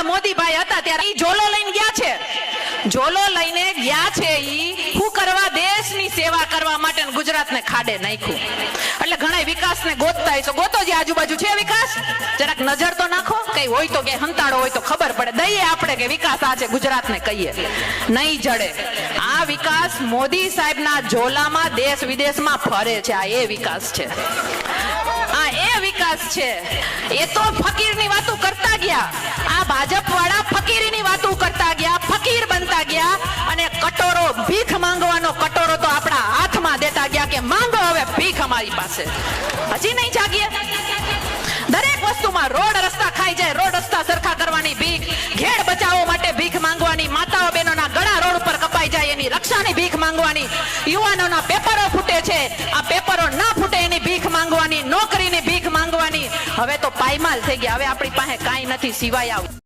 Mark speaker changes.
Speaker 1: આપણા મોદીભાઈ હતા ત્યારે ઈ ઝોલો લઈને ગયા છે, ઝોલો લઈને ગયા છે ઈ શું કરવા? દેશની સેવા કરવા માટે ગુજરાતને ખાડે નાખ્યું. એટલે ઘણા વિકાસને ગોતતા હશો, ગોતો જે આજુબાજુ છે વિકાસ, જરાક નજર તો નાખો, કઈ હોય તો કે હંતાડો હોય તો ખબર પડે, દઈએ આપણે કે વિકાસ આ છે, ગુજરાતને કહીએ. નહીં જડે. આ વિકાસ મોદી સાહેબના ઝોલામાં દેશ વિદેશમાં ફરે છે. આ એ વિકાસ છે, આ એ વિકાસ છે. એ તો ફકીરની વાતો કરતા ગયા, આ ભાજપ વાળા ફકીરીની વાતો કરતા ગયા, ફકીર બનતા ગયા અને કટોરો, ભીખ માંગવાનો કટોરો તો આપણા હાથમાં દેતા ગયા કે માંગો હવે ભીખ અમારી પાસે. હજી નહીં જાગીએ? દરેક વસ્તુમાં રોડ રસ્તા ખાઈ જાય, રોડ રસ્તા સરખા કરવાની ભીખ, ઘેડ બચાવો માટે ભીખ માંગવાની, માતાઓ બહેનોના ગળા રોડ ઉપર કપાઈ જાય એની રક્ષાની ભીખ માંગવાની, યુવાનોના પેપરો ફૂટે છે, આ પેપરો ના ફૂટે એની ભીખ માંગવાની, નોકરીની ભીખ માંગવાની. હવે તો પાયમાલ થઈ ગયા. હવે આપણી પાસે કાંઈ નથી સિવાય આવું.